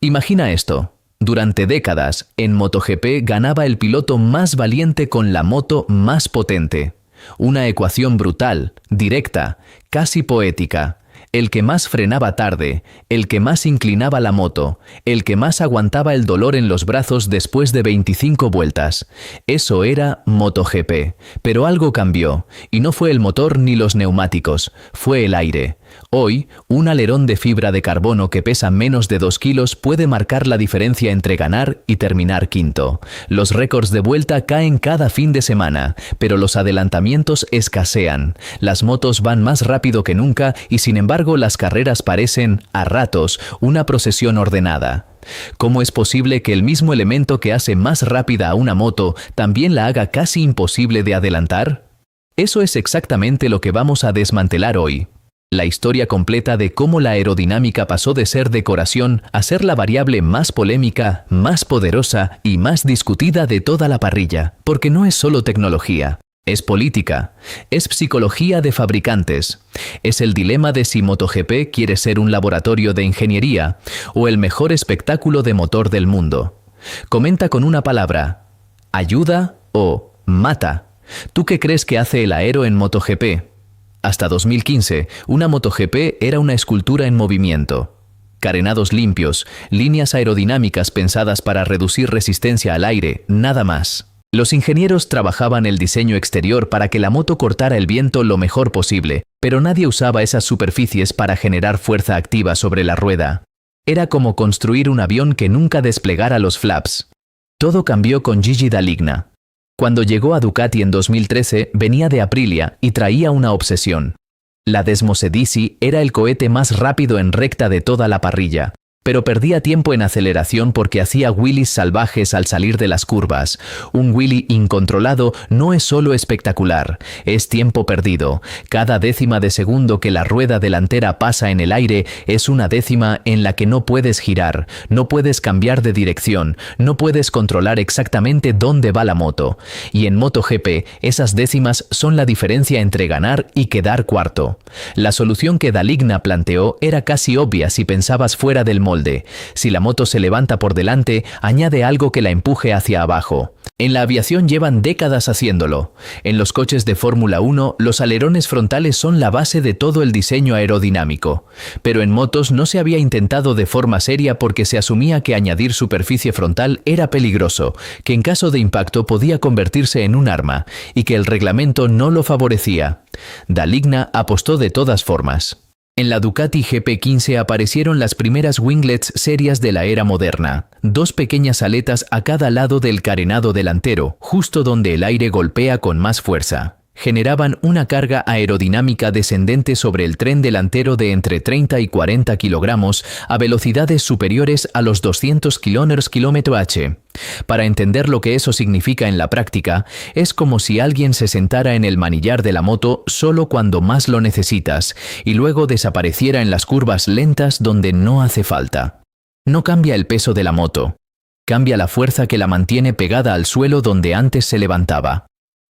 Imagina esto. Durante décadas, en MotoGP ganaba el piloto más valiente con la moto más potente. Una ecuación brutal, directa, casi poética. El que más frenaba tarde, el que más inclinaba la moto, el que más aguantaba el dolor en los brazos después de 25 vueltas. Eso era MotoGP. Pero algo cambió, y no fue el motor ni los neumáticos, fue el aire. Hoy, un alerón de fibra de carbono que pesa menos de 2 kilos puede marcar la diferencia entre ganar y terminar quinto. Los récords de vuelta caen cada fin de semana, pero los adelantamientos escasean. Las motos van más rápido que nunca y sin embargo las carreras parecen, a ratos, una procesión ordenada. ¿Cómo es posible que el mismo elemento que hace más rápida a una moto también la haga casi imposible de adelantar? Eso es exactamente lo que vamos a desmantelar hoy. La historia completa de cómo la aerodinámica pasó de ser decoración a ser la variable más polémica, más poderosa y más discutida de toda la parrilla. Porque no es solo tecnología, es política, es psicología de fabricantes, es el dilema de si MotoGP quiere ser un laboratorio de ingeniería o el mejor espectáculo de motor del mundo. Comenta con una palabra: ayuda o mata. ¿Tú qué crees que hace el aero en MotoGP? Hasta 2015, una MotoGP era una escultura en movimiento. Carenados limpios, líneas aerodinámicas pensadas para reducir resistencia al aire, nada más. Los ingenieros trabajaban el diseño exterior para que la moto cortara el viento lo mejor posible, pero nadie usaba esas superficies para generar fuerza activa sobre la rueda. Era como construir un avión que nunca desplegara los flaps. Todo cambió con Gigi Dall'Igna. Cuando llegó a Ducati en 2013, venía de Aprilia y traía una obsesión. La Desmosedici era el cohete más rápido en recta de toda la parrilla, pero perdía tiempo en aceleración porque hacía wheelies salvajes al salir de las curvas. Un wheelie incontrolado no es solo espectacular, es tiempo perdido. Cada décima de segundo que la rueda delantera pasa en el aire es una décima en la que no puedes girar, no puedes cambiar de dirección, no puedes controlar exactamente dónde va la moto. Y en MotoGP, esas décimas son la diferencia entre ganar y quedar cuarto. La solución que Dall'Igna planteó era casi obvia si pensabas fuera del molde. Si la moto se levanta por delante, añade algo que la empuje hacia abajo. En la aviación llevan décadas haciéndolo. En los coches de Fórmula 1, los alerones frontales son la base de todo el diseño aerodinámico. Pero en motos no se había intentado de forma seria porque se asumía que añadir superficie frontal era peligroso, que en caso de impacto podía convertirse en un arma, y que el reglamento no lo favorecía. Dall'Igna apostó de todas formas. En la Ducati GP15 aparecieron las primeras winglets serias de la era moderna. 2 pequeñas aletas a cada lado del carenado delantero, justo donde el aire golpea con más fuerza. Generaban una carga aerodinámica descendente sobre el tren delantero de entre 30 y 40 kilogramos a velocidades superiores a los 200 km/h. Para entender lo que eso significa en la práctica, es como si alguien se sentara en el manillar de la moto solo cuando más lo necesitas y luego desapareciera en las curvas lentas donde no hace falta. No cambia el peso de la moto, cambia la fuerza que la mantiene pegada al suelo donde antes se levantaba.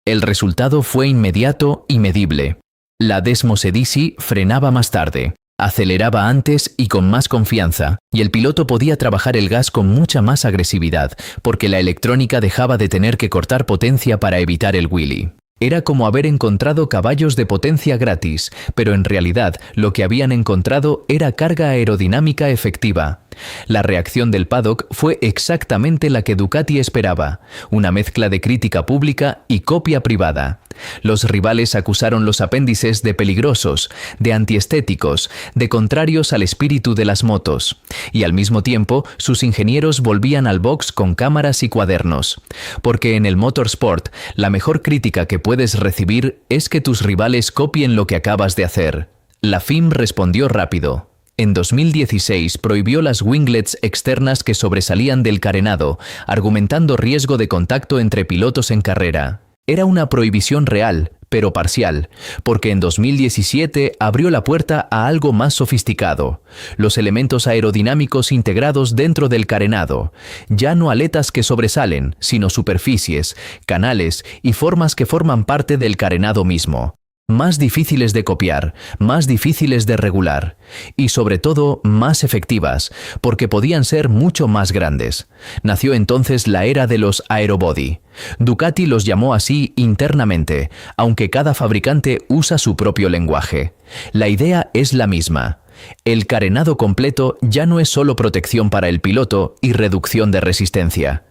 El resultado fue inmediato y medible. La Desmosedici frenaba más tarde, aceleraba antes y con más confianza, y el piloto podía trabajar el gas con mucha más agresividad, porque la electrónica dejaba de tener que cortar potencia para evitar el wheelie. Era como haber encontrado caballos de potencia gratis, pero en realidad lo que habían encontrado era carga aerodinámica efectiva. La reacción del paddock fue exactamente la que Ducati esperaba, una mezcla de crítica pública y copia privada. Los rivales acusaron los apéndices de peligrosos, de antiestéticos, de contrarios al espíritu de las motos. Y al mismo tiempo, sus ingenieros volvían al box con cámaras y cuadernos. Porque en el motorsport, la mejor crítica que puedes recibir es que tus rivales copien lo que acabas de hacer. La FIM respondió rápido. En 2016 prohibió las winglets externas que sobresalían del carenado, argumentando riesgo de contacto entre pilotos en carrera. Era una prohibición real, pero parcial, porque en 2017 abrió la puerta a algo más sofisticado: los elementos aerodinámicos integrados dentro del carenado. Ya no aletas que sobresalen, sino superficies, canales y formas que forman parte del carenado mismo. más difíciles de copiar, más difíciles de regular y sobre todo más efectivas, porque podían ser mucho más grandes. Nació entonces la era de los aerobody. Ducati los llamó así internamente, aunque cada fabricante usa su propio lenguaje. La idea es la misma. El carenado completo ya no es solo protección para el piloto y reducción de resistencia.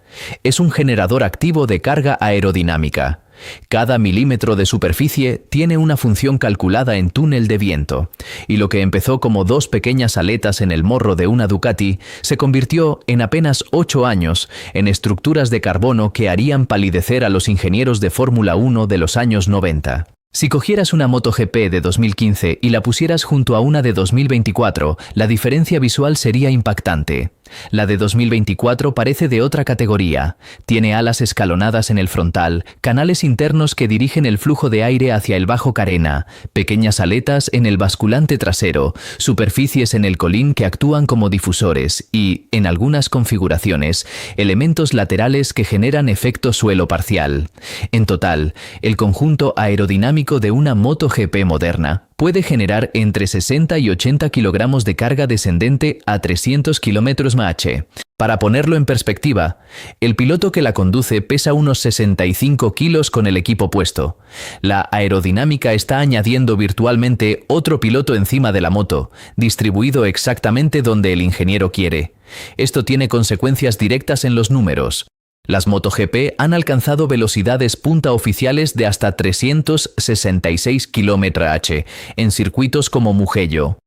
Es un generador activo de carga aerodinámica. Cada milímetro de superficie tiene una función calculada en túnel de viento, y lo que empezó como 2 pequeñas aletas en el morro de una Ducati se convirtió en apenas 8 años en estructuras de carbono que harían palidecer a los ingenieros de Fórmula 1 de los años 90. Si cogieras una MotoGP de 2015 y la pusieras junto a una de 2024, la diferencia visual sería impactante. La de 2024 parece de otra categoría. Tiene alas escalonadas en el frontal, canales internos que dirigen el flujo de aire hacia el bajo carena, pequeñas aletas en el basculante trasero, superficies en el colín que actúan como difusores y, en algunas configuraciones, elementos laterales que generan efecto suelo parcial. En total, el conjunto aerodinámico de una MotoGP moderna puede generar entre 60 y 80 kilogramos de carga descendente a 300 km/h. Para ponerlo en perspectiva, el piloto que la conduce pesa unos 65 kilos con el equipo puesto. La aerodinámica está añadiendo virtualmente otro piloto encima de la moto, distribuido exactamente donde el ingeniero quiere. Esto tiene consecuencias directas en los números. Las MotoGP han alcanzado velocidades punta oficiales de hasta 366 km/h en circuitos como Mugello.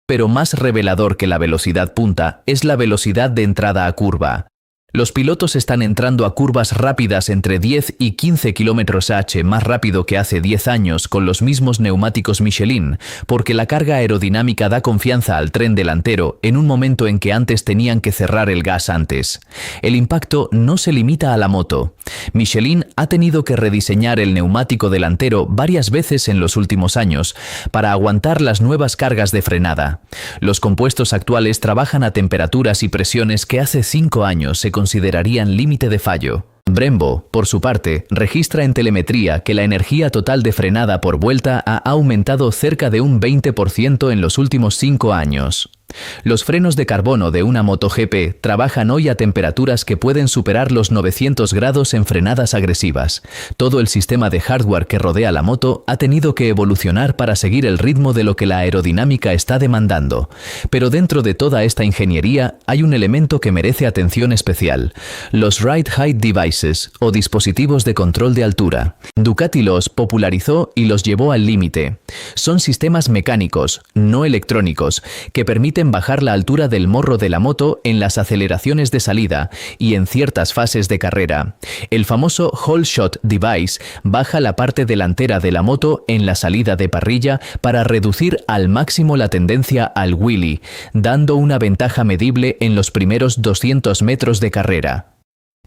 Pero más revelador que la velocidad punta es la velocidad de entrada a curva. Los pilotos están entrando a curvas rápidas entre 10 y 15 km/h más rápido que hace 10 años con los mismos neumáticos Michelin, porque la carga aerodinámica da confianza al tren delantero en un momento en que antes tenían que cerrar el gas antes. El impacto no se limita a la moto. Michelin ha tenido que rediseñar el neumático delantero varias veces en los últimos años para aguantar las nuevas cargas de frenada. Los compuestos actuales trabajan a temperaturas y presiones que hace 5 años se considerarían límite de fallo. Brembo, por su parte, registra en telemetría que la energía total de frenada por vuelta ha aumentado cerca de un 20% en los últimos 5 años. Los frenos de carbono de una MotoGP trabajan hoy a temperaturas que pueden superar los 900 grados en frenadas agresivas. Todo el sistema de hardware que rodea la moto ha tenido que evolucionar para seguir el ritmo de lo que la aerodinámica está demandando. Pero dentro de toda esta ingeniería hay un elemento que merece atención especial: los Ride Height Devices, o dispositivos de control de altura. Ducati los popularizó y los llevó al límite. Son sistemas mecánicos, no electrónicos, que permiten bajar la altura del morro de la moto en las aceleraciones de salida y en ciertas fases de carrera. El famoso Whole Shot Device baja la parte delantera de la moto en la salida de parrilla para reducir al máximo la tendencia al wheelie, dando una ventaja medible en los primeros 200 metros de carrera.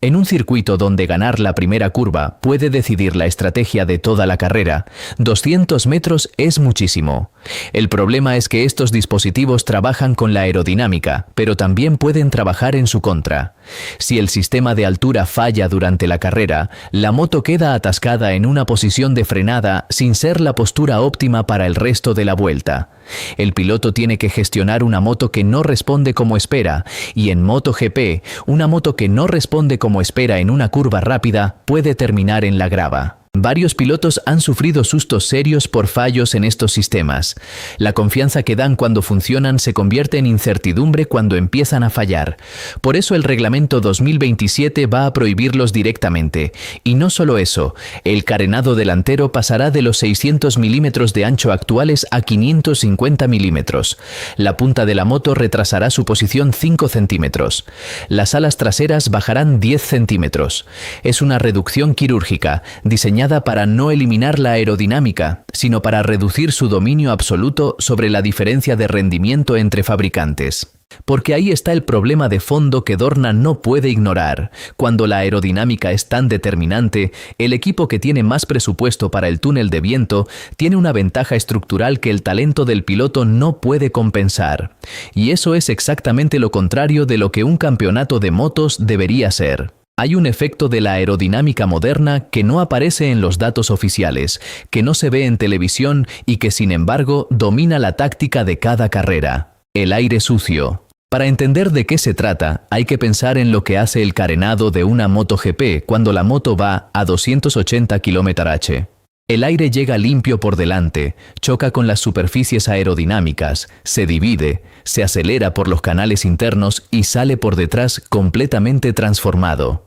En un circuito donde ganar la primera curva puede decidir la estrategia de toda la carrera, 200 metros es muchísimo. El problema es que estos dispositivos trabajan con la aerodinámica, pero también pueden trabajar en su contra. Si el sistema de altura falla durante la carrera, la moto queda atascada en una posición de frenada sin ser la postura óptima para el resto de la vuelta. El piloto tiene que gestionar una moto que no responde como espera, y en MotoGP, una moto que no responde como espera en una curva rápida puede terminar en la grava. Varios pilotos han sufrido sustos serios por fallos en estos sistemas. La confianza que dan cuando funcionan se convierte en incertidumbre cuando empiezan a fallar. Por eso el reglamento 2027 va a prohibirlos directamente. Y no solo eso, el carenado delantero pasará de los 600 milímetros de ancho actuales a 550 milímetros. La punta de la moto retrasará su posición 5 centímetros. Las alas traseras bajarán 10 centímetros. Es una reducción quirúrgica, diseñada para no eliminar la aerodinámica, sino para reducir su dominio absoluto sobre la diferencia de rendimiento entre fabricantes. Porque ahí está el problema de fondo que Dorna no puede ignorar. Cuando la aerodinámica es tan determinante, el equipo que tiene más presupuesto para el túnel de viento tiene una ventaja estructural que el talento del piloto no puede compensar. Y eso es exactamente lo contrario de lo que un campeonato de motos debería ser. Hay un efecto de la aerodinámica moderna que no aparece en los datos oficiales, que no se ve en televisión y que sin embargo domina la táctica de cada carrera: el aire sucio. Para entender de qué se trata, hay que pensar en lo que hace el carenado de una MotoGP cuando la moto va a 280 km/h. El aire llega limpio por delante, choca con las superficies aerodinámicas, se divide, se acelera por los canales internos y sale por detrás completamente transformado.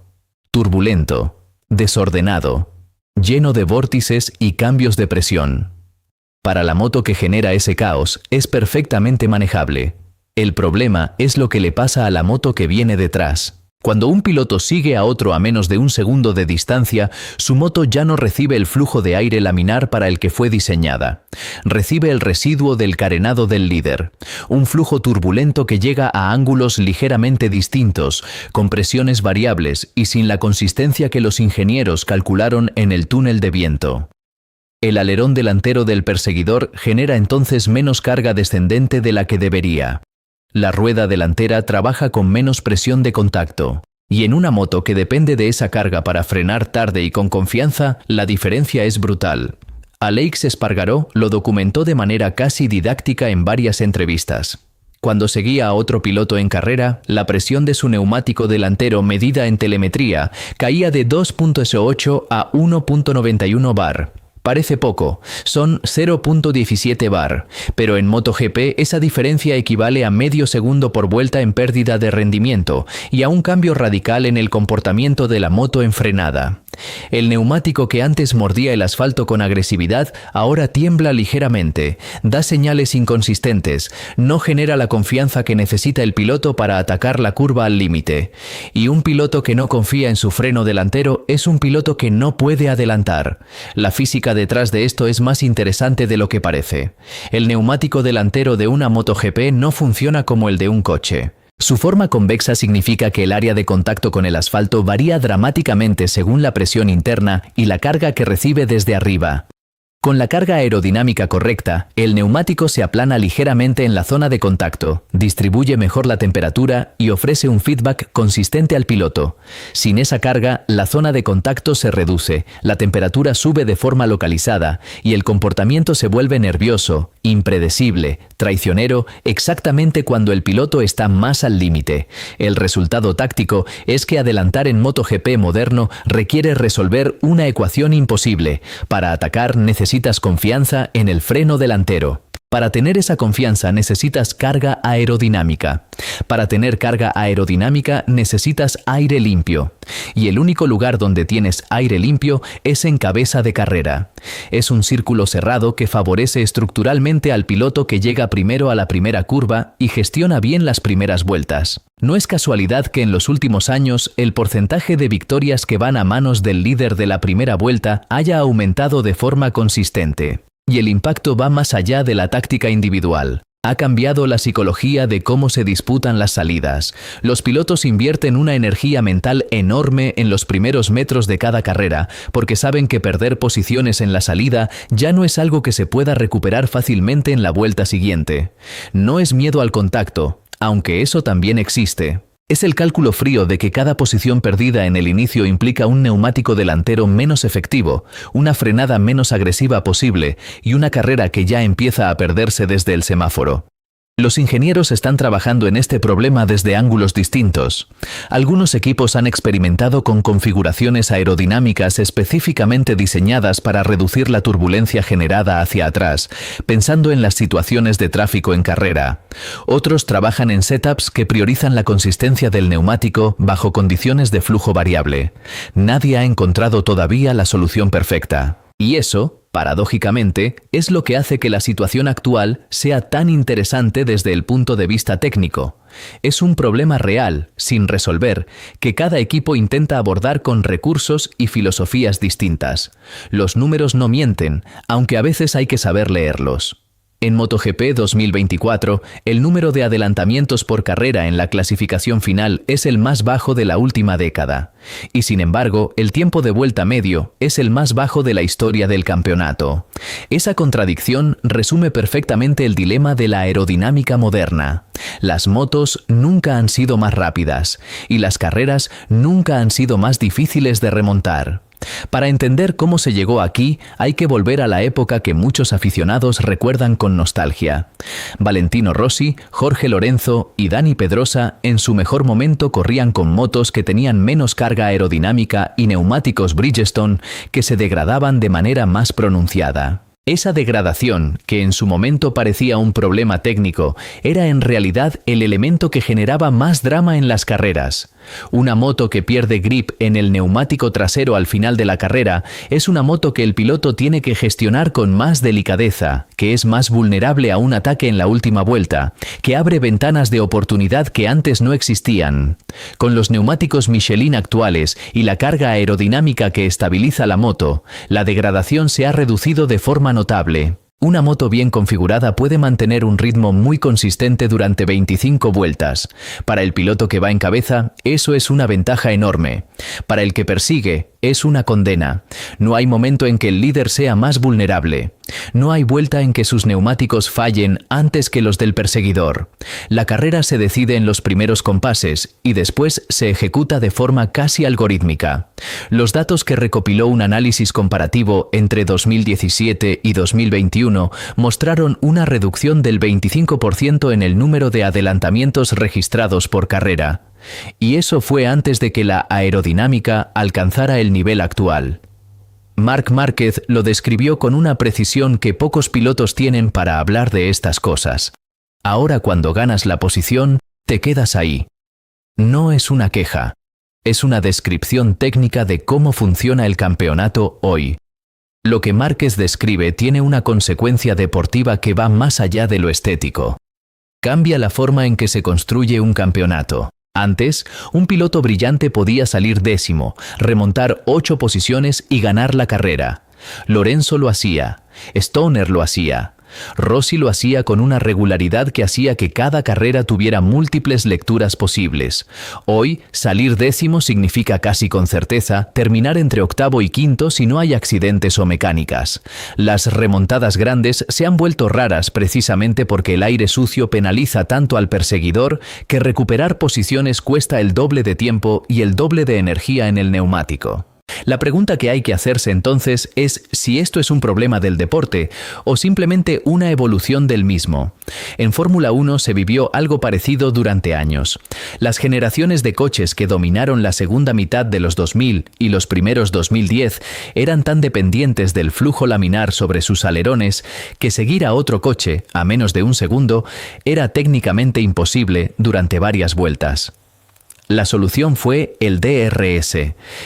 Turbulento, desordenado, lleno de vórtices y cambios de presión. Para la moto que genera ese caos, es perfectamente manejable. El problema es lo que le pasa a la moto que viene detrás. Cuando un piloto sigue a otro a menos de un segundo de distancia, su moto ya no recibe el flujo de aire laminar para el que fue diseñada. Recibe el residuo del carenado del líder, un flujo turbulento que llega a ángulos ligeramente distintos, con presiones variables y sin la consistencia que los ingenieros calcularon en el túnel de viento. El alerón delantero del perseguidor genera entonces menos carga descendente de la que debería. La rueda delantera trabaja con menos presión de contacto. Y en una moto que depende de esa carga para frenar tarde y con confianza, la diferencia es brutal. Aleix Espargaró lo documentó de manera casi didáctica en varias entrevistas. Cuando seguía a otro piloto en carrera, la presión de su neumático delantero medida en telemetría caía de 2.8 a 1.91 bar. Parece poco, son 0.17 bar, pero en MotoGP esa diferencia equivale a medio segundo por vuelta en pérdida de rendimiento y a un cambio radical en el comportamiento de la moto en frenada. El neumático que antes mordía el asfalto con agresividad ahora tiembla ligeramente, da señales inconsistentes, no genera la confianza que necesita el piloto para atacar la curva al límite. Y un piloto que no confía en su freno delantero es un piloto que no puede adelantar. La física detrás de esto es más interesante de lo que parece. El neumático delantero de una MotoGP no funciona como el de un coche. Su forma convexa significa que el área de contacto con el asfalto varía dramáticamente según la presión interna y la carga que recibe desde arriba. Con la carga aerodinámica correcta, el neumático se aplana ligeramente en la zona de contacto, distribuye mejor la temperatura y ofrece un feedback consistente al piloto. Sin esa carga, la zona de contacto se reduce, la temperatura sube de forma localizada y el comportamiento se vuelve nervioso, impredecible, traicionero, exactamente cuando el piloto está más al límite. El resultado táctico es que adelantar en MotoGP moderno requiere resolver una ecuación imposible. Para atacar necesitas confianza en el freno delantero. Para tener esa confianza necesitas carga aerodinámica. Para tener carga aerodinámica necesitas aire limpio. Y el único lugar donde tienes aire limpio es en cabeza de carrera. Es un círculo cerrado que favorece estructuralmente al piloto que llega primero a la primera curva y gestiona bien las primeras vueltas. No es casualidad que en los últimos años el porcentaje de victorias que van a manos del líder de la primera vuelta haya aumentado de forma consistente. Y el impacto va más allá de la táctica individual. Ha cambiado la psicología de cómo se disputan las salidas. Los pilotos invierten una energía mental enorme en los primeros metros de cada carrera, porque saben que perder posiciones en la salida ya no es algo que se pueda recuperar fácilmente en la vuelta siguiente. No es miedo al contacto, aunque eso también existe. Es el cálculo frío de que cada posición perdida en el inicio implica un neumático delantero menos efectivo, una frenada menos agresiva posible y una carrera que ya empieza a perderse desde el semáforo. Los ingenieros están trabajando en este problema desde ángulos distintos. Algunos equipos han experimentado con configuraciones aerodinámicas específicamente diseñadas para reducir la turbulencia generada hacia atrás, pensando en las situaciones de tráfico en carrera. Otros trabajan en setups que priorizan la consistencia del neumático bajo condiciones de flujo variable. Nadie ha encontrado todavía la solución perfecta. Y eso, paradójicamente, es lo que hace que la situación actual sea tan interesante desde el punto de vista técnico. Es un problema real, sin resolver, que cada equipo intenta abordar con recursos y filosofías distintas. Los números no mienten, aunque a veces hay que saber leerlos. En MotoGP 2024, el número de adelantamientos por carrera en la clasificación final es el más bajo de la última década. Y sin embargo, el tiempo de vuelta medio es el más bajo de la historia del campeonato. Esa contradicción resume perfectamente el dilema de la aerodinámica moderna. Las motos nunca han sido más rápidas y las carreras nunca han sido más difíciles de remontar. Para entender cómo se llegó aquí, hay que volver a la época que muchos aficionados recuerdan con nostalgia. Valentino Rossi, Jorge Lorenzo y Dani Pedrosa en su mejor momento corrían con motos que tenían menos carga aerodinámica y neumáticos Bridgestone que se degradaban de manera más pronunciada. Esa degradación, que en su momento parecía un problema técnico, era en realidad el elemento que generaba más drama en las carreras. Una moto que pierde grip en el neumático trasero al final de la carrera es una moto que el piloto tiene que gestionar con más delicadeza, que es más vulnerable a un ataque en la última vuelta, que abre ventanas de oportunidad que antes no existían. Con los neumáticos Michelin actuales y la carga aerodinámica que estabiliza la moto, la degradación se ha reducido de forma notable. Una moto bien configurada puede mantener un ritmo muy consistente durante 25 vueltas. Para el piloto que va en cabeza, eso es una ventaja enorme. Para el que persigue, es una condena. No hay momento en que el líder sea más vulnerable. No hay vuelta en que sus neumáticos fallen antes que los del perseguidor. La carrera se decide en los primeros compases y después se ejecuta de forma casi algorítmica. Los datos que recopiló un análisis comparativo entre 2017 y 2021 mostraron una reducción del 25% en el número de adelantamientos registrados por carrera. Y eso fue antes de que la aerodinámica alcanzara el nivel actual. Marc Márquez lo describió con una precisión que pocos pilotos tienen para hablar de estas cosas. Ahora cuando ganas la posición, te quedas ahí. No es una queja. Es una descripción técnica de cómo funciona el campeonato hoy. Lo que Márquez describe tiene una consecuencia deportiva que va más allá de lo estético. Cambia la forma en que se construye un campeonato. Antes, un piloto brillante podía salir décimo, remontar 8 posiciones y ganar la carrera. Lorenzo lo hacía, Stoner lo hacía. Rossi lo hacía con una regularidad que hacía que cada carrera tuviera múltiples lecturas posibles. Hoy, salir décimo significa casi con certeza terminar entre octavo y quinto si no hay accidentes o mecánicas. Las remontadas grandes se han vuelto raras precisamente porque el aire sucio penaliza tanto al perseguidor que recuperar posiciones cuesta el doble de tiempo y el doble de energía en el neumático. La pregunta que hay que hacerse entonces es si esto es un problema del deporte o simplemente una evolución del mismo. En Fórmula 1 se vivió algo parecido durante años. Las generaciones de coches que dominaron la segunda mitad de los 2000 y los primeros 2010 eran tan dependientes del flujo laminar sobre sus alerones que seguir a otro coche, a menos de un segundo, era técnicamente imposible durante varias vueltas. La solución fue el DRS,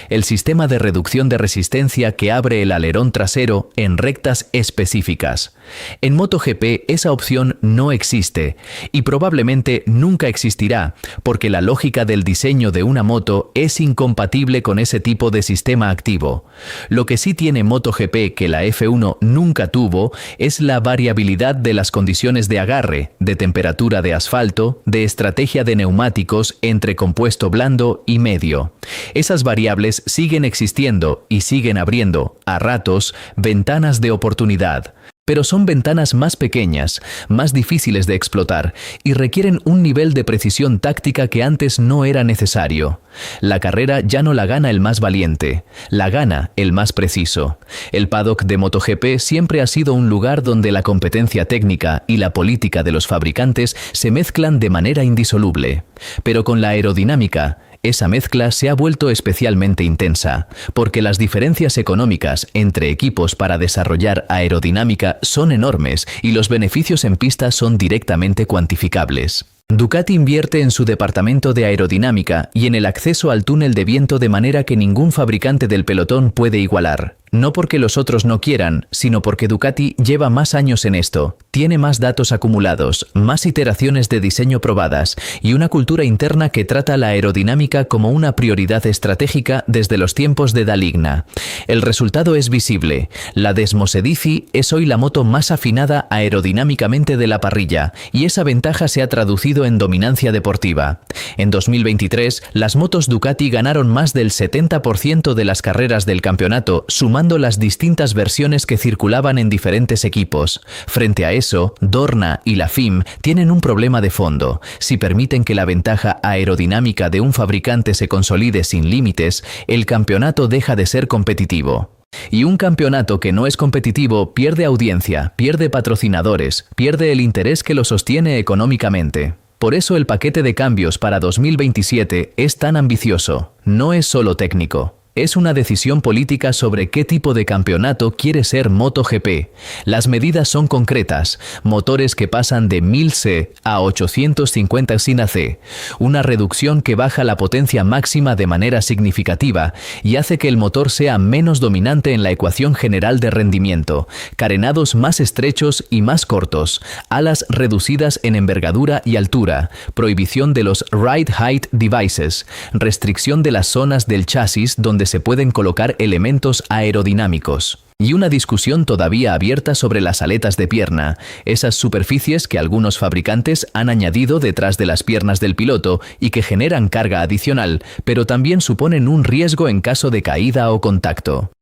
el sistema de reducción de resistencia que abre el alerón trasero en rectas específicas. En MotoGP esa opción no existe y probablemente nunca existirá porque la lógica del diseño de una moto es incompatible con ese tipo de sistema activo. Lo que sí tiene MotoGP que la F1 nunca tuvo es la variabilidad de las condiciones de agarre, de temperatura de asfalto, de estrategia de neumáticos entre compuestos blando y medio. Esas variables siguen existiendo y siguen abriendo, a ratos, ventanas de oportunidad. Pero son ventanas más pequeñas, más difíciles de explotar y requieren un nivel de precisión táctica que antes no era necesario. La carrera ya no la gana el más valiente, la gana el más preciso. El paddock de MotoGP siempre ha sido un lugar donde la competencia técnica y la política de los fabricantes se mezclan de manera indisoluble. Pero con la aerodinámica, esa mezcla se ha vuelto especialmente intensa, porque las diferencias económicas entre equipos para desarrollar aerodinámica son enormes y los beneficios en pista son directamente cuantificables. Ducati invierte en su departamento de aerodinámica y en el acceso al túnel de viento de manera que ningún fabricante del pelotón puede igualar. No porque los otros no quieran, sino porque Ducati lleva más años en esto, tiene más datos acumulados, más iteraciones de diseño probadas y una cultura interna que trata la aerodinámica como una prioridad estratégica desde los tiempos de Daligna. El resultado es visible. La Desmosedici es hoy la moto más afinada aerodinámicamente de la parrilla y esa ventaja se ha traducido en dominancia deportiva. En 2023, las motos Ducati ganaron más del 70% de las carreras del campeonato, sumando las distintas versiones que circulaban en diferentes equipos. Frente a eso, Dorna y la FIM tienen un problema de fondo. Si permiten que la ventaja aerodinámica de un fabricante se consolide sin límites, el campeonato deja de ser competitivo. Y un campeonato que no es competitivo pierde audiencia, pierde patrocinadores, pierde el interés que lo sostiene económicamente. Por eso el paquete de cambios para 2027 es tan ambicioso. No es solo técnico. Es una decisión política sobre qué tipo de campeonato quiere ser MotoGP. Las medidas son concretas, motores que pasan de 1000 C a 850 sin AC, una reducción que baja la potencia máxima de manera significativa y hace que el motor sea menos dominante en la ecuación general de rendimiento, carenados más estrechos y más cortos, alas reducidas en envergadura y altura, prohibición de los Ride Height Devices, restricción de las zonas del chasis donde se pueden colocar elementos aerodinámicos. Y una discusión todavía abierta sobre las aletas de pierna, esas superficies que algunos fabricantes han añadido detrás de las piernas del piloto y que generan carga adicional, pero también suponen un riesgo en caso de caída o contacto.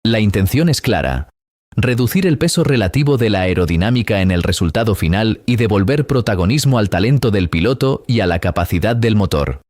La intención es clara: reducir el peso relativo de la aerodinámica en el resultado final y devolver protagonismo al talento del piloto y a la capacidad del motor.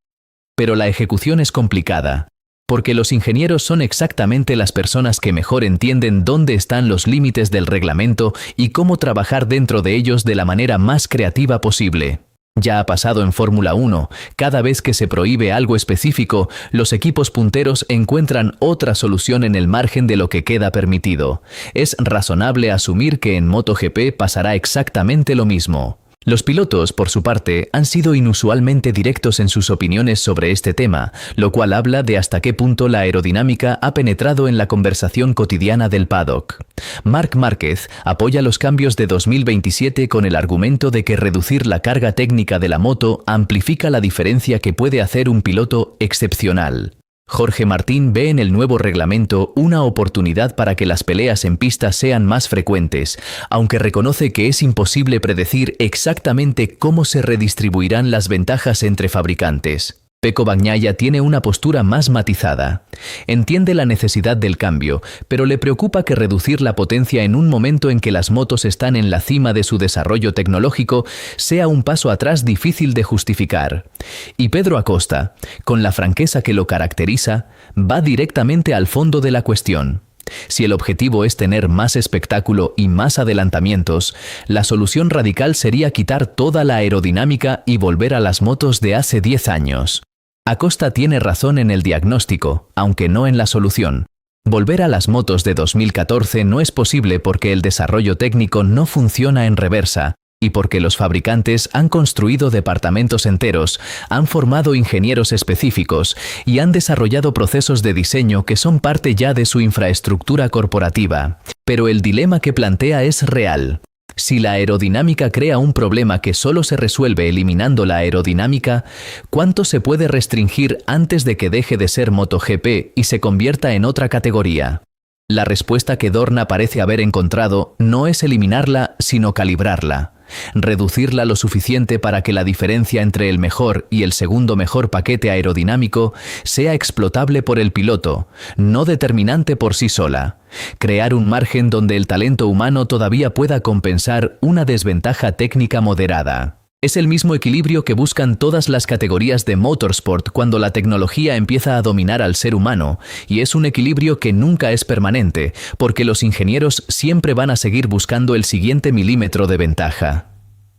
Pero la ejecución es complicada, porque los ingenieros son exactamente las personas que mejor entienden dónde están los límites del reglamento y cómo trabajar dentro de ellos de la manera más creativa posible. Ya ha pasado en Fórmula 1, cada vez que se prohíbe algo específico, los equipos punteros encuentran otra solución en el margen de lo que queda permitido. Es razonable asumir que en MotoGP pasará exactamente lo mismo. Los pilotos, por su parte, han sido inusualmente directos en sus opiniones sobre este tema, lo cual habla de hasta qué punto la aerodinámica ha penetrado en la conversación cotidiana del paddock. Marc Márquez apoya los cambios de 2027 con el argumento de que reducir la carga técnica de la moto amplifica la diferencia que puede hacer un piloto excepcional. Jorge Martín ve en el nuevo reglamento una oportunidad para que las peleas en pista sean más frecuentes, aunque reconoce que es imposible predecir exactamente cómo se redistribuirán las ventajas entre fabricantes. Pecco Bagnaia tiene una postura más matizada. Entiende la necesidad del cambio, pero le preocupa que reducir la potencia en un momento en que las motos están en la cima de su desarrollo tecnológico sea un paso atrás difícil de justificar. Y Pedro Acosta, con la franqueza que lo caracteriza, va directamente al fondo de la cuestión. Si el objetivo es tener más espectáculo y más adelantamientos, la solución radical sería quitar toda la aerodinámica y volver a las motos de hace 10 años. Acosta tiene razón en el diagnóstico, aunque no en la solución. Volver a las motos de 2014 no es posible porque el desarrollo técnico no funciona en reversa y porque los fabricantes han construido departamentos enteros, han formado ingenieros específicos y han desarrollado procesos de diseño que son parte ya de su infraestructura corporativa. Pero el dilema que plantea es real. Si la aerodinámica crea un problema que solo se resuelve eliminando la aerodinámica, ¿cuánto se puede restringir antes de que deje de ser MotoGP y se convierta en otra categoría? La respuesta que Dorna parece haber encontrado no es eliminarla, sino calibrarla. Reducirla lo suficiente para que la diferencia entre el mejor y el segundo mejor paquete aerodinámico sea explotable por el piloto, no determinante por sí sola. Crear un margen donde el talento humano todavía pueda compensar una desventaja técnica moderada. Es el mismo equilibrio que buscan todas las categorías de motorsport cuando la tecnología empieza a dominar al ser humano, y es un equilibrio que nunca es permanente, porque los ingenieros siempre van a seguir buscando el siguiente milímetro de ventaja.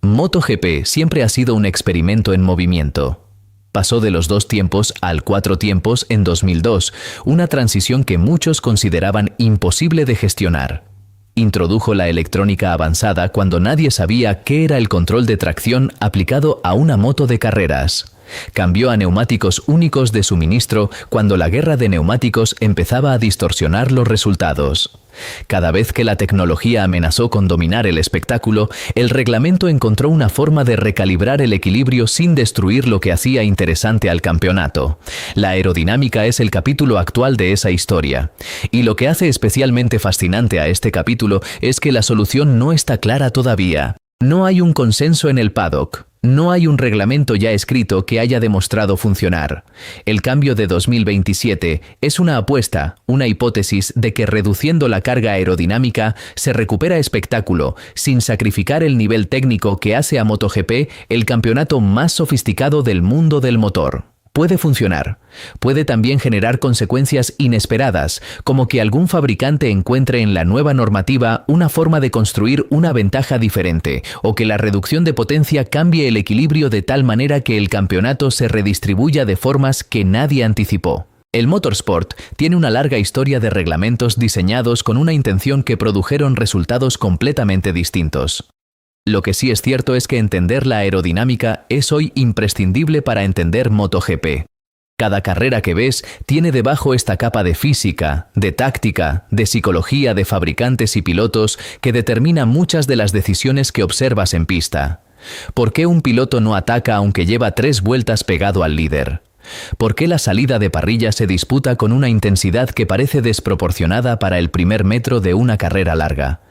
MotoGP siempre ha sido un experimento en movimiento. Pasó de los 2 tiempos al 4 tiempos en 2002, una transición que muchos consideraban imposible de gestionar. Introdujo la electrónica avanzada cuando nadie sabía qué era el control de tracción aplicado a una moto de carreras. Cambió a neumáticos únicos de suministro cuando la guerra de neumáticos empezaba a distorsionar los resultados. Cada vez que la tecnología amenazó con dominar el espectáculo, el reglamento encontró una forma de recalibrar el equilibrio sin destruir lo que hacía interesante al campeonato. La aerodinámica es el capítulo actual de esa historia. Y lo que hace especialmente fascinante a este capítulo es que la solución no está clara todavía. No hay un consenso en el paddock. No hay un reglamento ya escrito que haya demostrado funcionar. El cambio de 2027 es una apuesta, una hipótesis de que reduciendo la carga aerodinámica se recupera espectáculo, sin sacrificar el nivel técnico que hace a MotoGP el campeonato más sofisticado del mundo del motor. Puede funcionar. Puede también generar consecuencias inesperadas, como que algún fabricante encuentre en la nueva normativa una forma de construir una ventaja diferente, o que la reducción de potencia cambie el equilibrio de tal manera que el campeonato se redistribuya de formas que nadie anticipó. El motorsport tiene una larga historia de reglamentos diseñados con una intención que produjeron resultados completamente distintos. Lo que sí es cierto es que entender la aerodinámica es hoy imprescindible para entender MotoGP. Cada carrera que ves tiene debajo esta capa de física, de táctica, de psicología de fabricantes y pilotos que determina muchas de las decisiones que observas en pista. ¿Por qué un piloto no ataca aunque lleva 3 vueltas pegado al líder? ¿Por qué la salida de parrilla se disputa con una intensidad que parece desproporcionada para el primer metro de una carrera larga?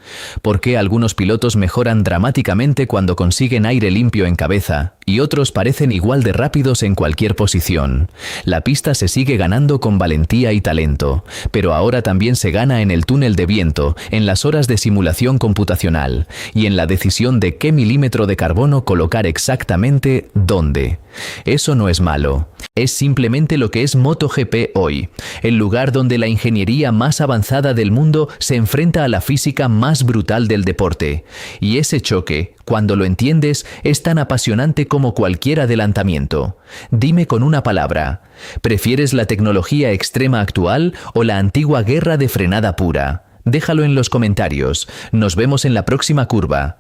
¿Por qué algunos pilotos mejoran dramáticamente cuando consiguen aire limpio en cabeza y otros parecen igual de rápidos en cualquier posición? La pista se sigue ganando con valentía y talento, pero ahora también se gana en el túnel de viento, en las horas de simulación computacional y en la decisión de qué milímetro de carbono colocar exactamente dónde. Eso no es malo. Es simplemente lo que es MotoGP hoy, el lugar donde la ingeniería más avanzada del mundo se enfrenta a la física más brutal del deporte. Y ese choque, cuando lo entiendes, es tan apasionante como cualquier adelantamiento. Dime con una palabra, ¿prefieres la tecnología extrema actual o la antigua guerra de frenada pura? Déjalo en los comentarios. Nos vemos en la próxima curva.